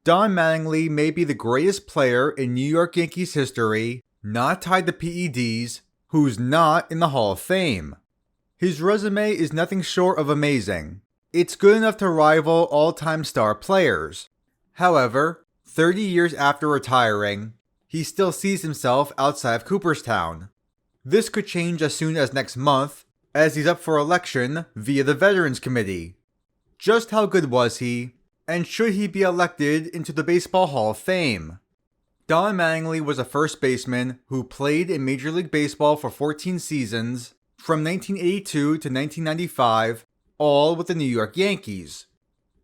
Don Mattingly may be the greatest player in New York Yankees history, not tied to PEDs, who's not in the Hall of Fame. His resume is nothing short of amazing. It's good enough to rival all-time star players. However, 30 years after retiring, he still sees himself outside of Cooperstown. This could change as soon as next month, as he's up for election via the Veterans Committee. Just how good was he, and should he be elected into the Baseball Hall of Fame? Don Mattingly was a first baseman who played in Major League Baseball for 14 seasons, from 1982 to 1995, all with the New York Yankees.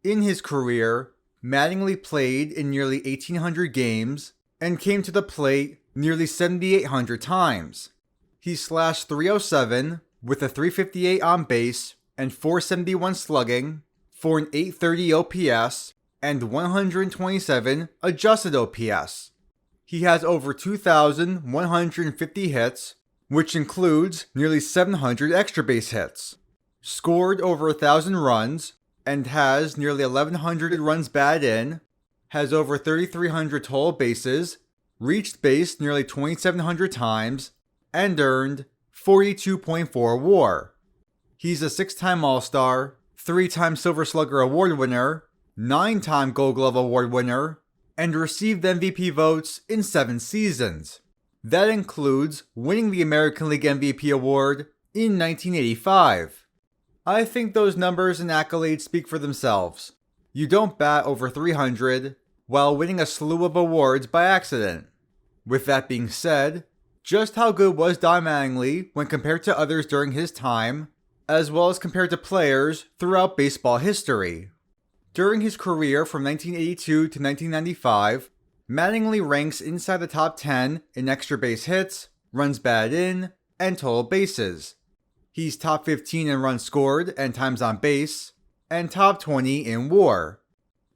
In his career, Mattingly played in nearly 1,800 games and came to the plate nearly 7,800 times. He slashed .307 with a .358 on base and .471 slugging for an .830 OPS and 127 adjusted OPS. He has over 2,150 hits, which includes nearly 700 extra base hits, scored over 1,000 runs, and has nearly 1,100 runs batted in, has over 3,300 total bases, reached base nearly 2,700 times, and earned 42.4 WAR. He's a 6-time All-Star, 3-time Silver Slugger Award winner, 9-time Gold Glove Award winner, and received MVP votes in 7 seasons. That includes winning the American League MVP award in 1985. I think those numbers and accolades speak for themselves. You don't bat over 300 while winning a slew of awards by accident. With that being said, just how good was Don Mattingly when compared to others during his time, as well as compared to players throughout baseball history? During his career from 1982 to 1995, Mattingly ranks inside the top 10 in extra base hits, runs batted in, and total bases. He's top 15 in runs scored and times on base, and top 20 in WAR.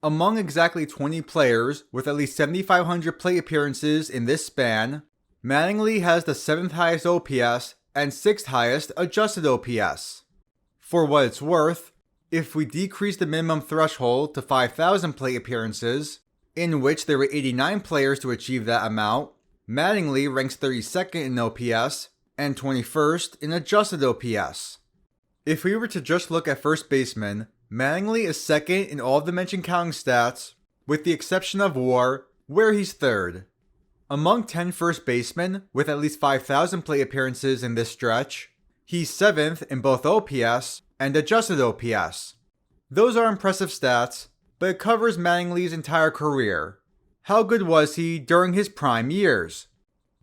Among exactly 20 players with at least 7,500 plate appearances in this span, Mattingly has the 7th highest OPS and 6th highest adjusted OPS. For what it's worth, if we decrease the minimum threshold to 5,000 plate appearances, in which there were 89 players to achieve that amount, Mattingly ranks 32nd in OPS and 21st in adjusted OPS. If we were to just look at first baseman, Mattingly is second in all of the mentioned counting stats, with the exception of WAR, where he's third. Among 10 first basemen with at least 5,000 plate appearances in this stretch, he's 7th in both OPS and adjusted OPS. Those are impressive stats, but it covers Mattingly's entire career. How good was he during his prime years?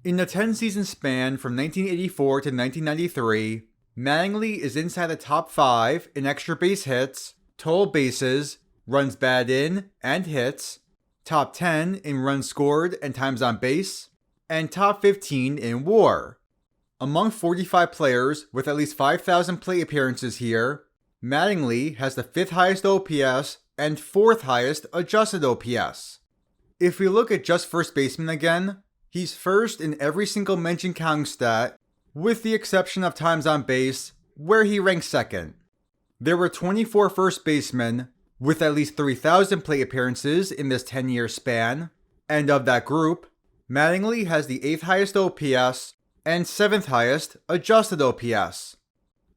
In the 10-season span from 1984 to 1993, Mattingly is inside the top 5 in extra base hits, total bases, runs batted in, and hits, top 10 in runs scored and times on base, and top 15 in WAR. Among 45 players with at least 5,000 plate appearances here, Mattingly has the 5th highest OPS and 4th highest adjusted OPS. If we look at just first baseman again, he's first in every single mentioned counting stat, with the exception of times on base, where he ranks second. There were 24 first basemen with at least 3,000 plate appearances in this 10-year span, and of that group, Mattingly has the 8th highest OPS and 7th highest adjusted OPS.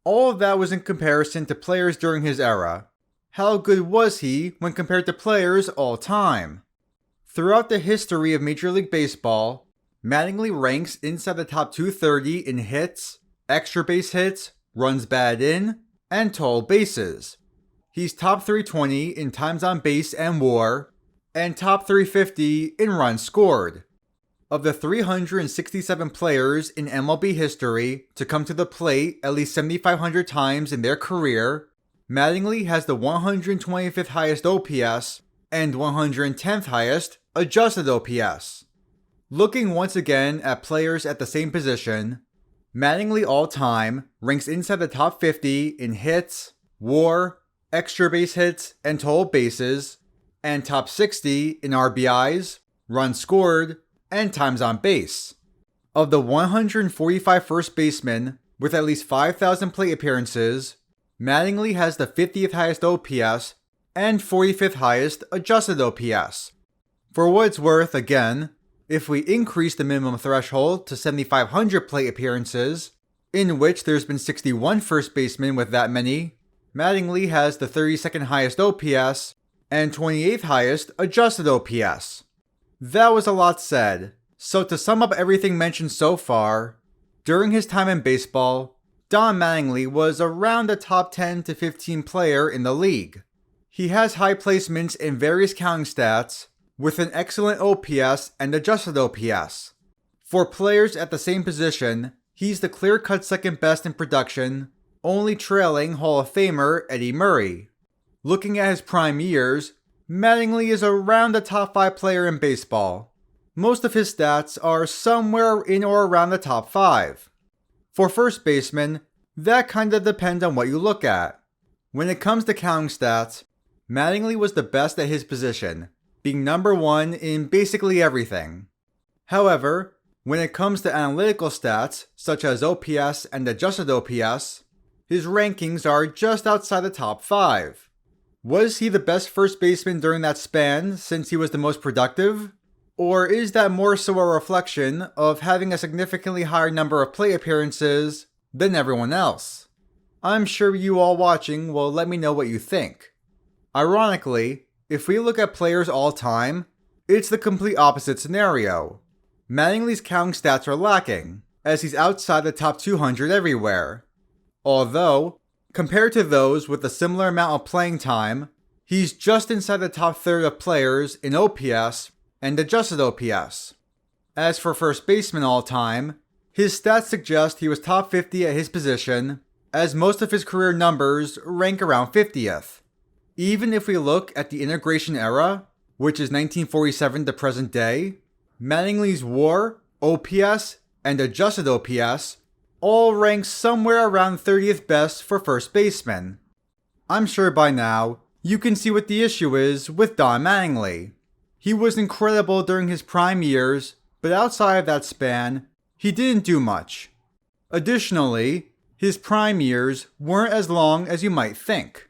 All of that was in comparison to players during his era. How good was he when compared to players all time? Throughout the history of Major League Baseball, Mattingly ranks inside the top 230 in hits, extra base hits, runs batted in, and total bases. He's top 320 in times on base and WAR, and top 350 in runs scored. Of the 367 players in MLB history to come to the plate at least 7,500 times in their career, Mattingly has the 125th highest OPS and 110th highest adjusted OPS. Looking once again at players at the same position, Mattingly all-time ranks inside the top 50 in hits, WAR, extra base hits, and total bases, and top 60 in RBIs, runs scored, and times on base. Of the 145 first basemen with at least 5,000 plate appearances, Mattingly has the 50th highest OPS and 45th highest adjusted OPS. For what it's worth, again, if we increase the minimum threshold to 7,500 plate appearances, in which there's been 61 first basemen with that many, Mattingly has the 32nd highest OPS and 28th highest adjusted OPS. That was a lot said, so to sum up everything mentioned so far, during his time in baseball, Don Mattingly was around a top 10 to 15 player in the league. He has high placements in various counting stats, with an excellent OPS and adjusted OPS. For players at the same position, he's the clear-cut second best in production, only trailing Hall of Famer Eddie Murray. Looking at his prime years, Mattingly is around the top 5 player in baseball. Most of his stats are somewhere in or around the top 5. For first baseman, that kinda depends on what you look at. When it comes to counting stats, Mattingly was the best at his position, being number 1 in basically everything. However, when it comes to analytical stats, such as OPS and adjusted OPS, his rankings are just outside the top 5. Was he the best first baseman during that span since he was the most productive? Or is that more so a reflection of having a significantly higher number of plate appearances than everyone else? I'm sure you all watching will let me know what you think. Ironically, if we look at players all time, it's the complete opposite scenario. Mattingly's counting stats are lacking, as he's outside the top 200 everywhere. Although, compared to those with a similar amount of playing time, he's just inside the top third of players in OPS and adjusted OPS. As for first baseman all time, his stats suggest he was top 50 at his position, as most of his career numbers rank around 50th. Even if we look at the integration era, which is 1947 to present day, Mattingly's WAR, OPS, and adjusted OPS all rank somewhere around 30th best for first baseman. I'm sure by now, you can see what the issue is with Don Mattingly. He was incredible during his prime years, but outside of that span, he didn't do much. Additionally, his prime years weren't as long as you might think.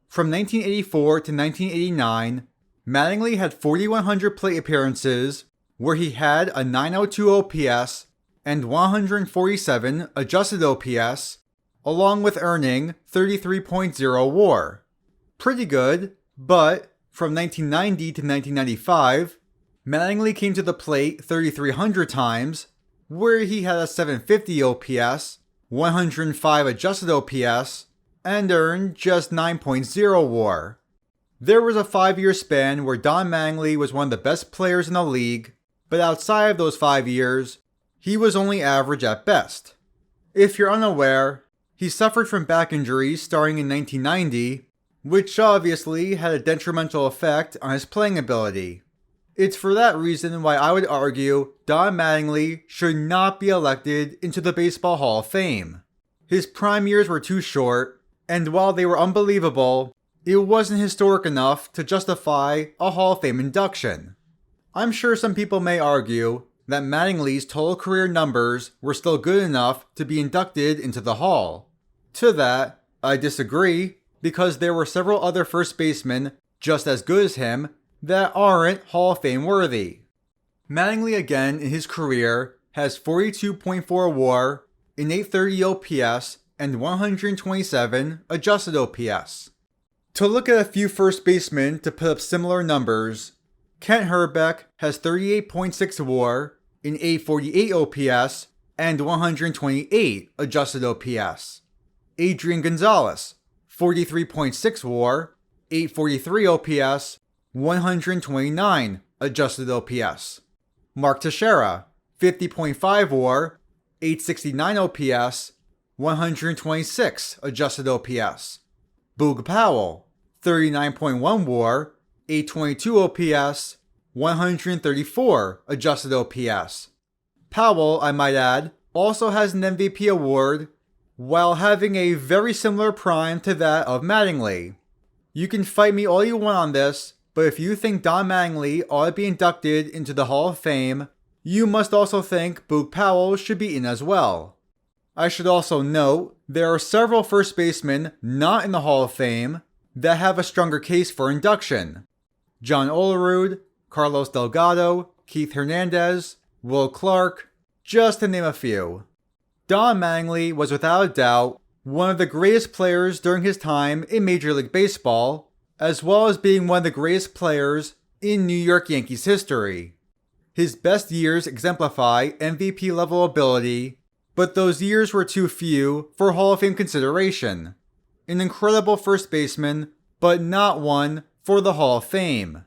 From 1984 to 1989, Mattingly had 4,100 plate appearances, where he had a 902 OPS and 147 adjusted OPS, along with earning 33.0 WAR. Pretty good, but from 1990 to 1995, Mattingly came to the plate 3,300 times, where he had a 750 OPS, 105 adjusted OPS, and earned just 9.0 WAR. There was a 5-year span where Don Mattingly was one of the best players in the league, but outside of those 5 years, he was only average at best. If you're unaware, he suffered from back injuries starting in 1990, which obviously had a detrimental effect on his playing ability. It's for that reason why I would argue Don Mattingly should not be elected into the Baseball Hall of Fame. His prime years were too short, and while they were unbelievable, it wasn't historic enough to justify a Hall of Fame induction. I'm sure some people may argue that Mattingly's total career numbers were still good enough to be inducted into the Hall. To that, I disagree, because there were several other first basemen just as good as him that aren't Hall of Fame worthy. Mattingly again in his career has 42.4 WAR, an 830 OPS, and 127 adjusted OPS. To look at a few first basemen to put up similar numbers, Kent Hrbek has 38.6 WAR, an 848 OPS, and 128 adjusted OPS. Adrian Gonzalez, 43.6 WAR, 843 OPS, 129 adjusted OPS. Mark Teixeira, 50.5 WAR, 869 OPS, 126 adjusted OPS. Boog Powell, 39.1 WAR, 822 OPS, 134 adjusted OPS. Powell, I might add, also has an MVP award while having a very similar prime to that of Mattingly. You can fight me all you want on this, but if you think Don Mattingly ought to be inducted into the Hall of Fame, you must also think Boog Powell should be in as well. I should also note, there are several first basemen not in the Hall of Fame that have a stronger case for induction. John Olerud, Carlos Delgado, Keith Hernandez, Will Clark, just to name a few. Don Mattingly was without a doubt one of the greatest players during his time in Major League Baseball, as well as being one of the greatest players in New York Yankees history. His best years exemplify MVP level ability, but those years were too few for Hall of Fame consideration. An incredible first baseman, but not one for the Hall of Fame.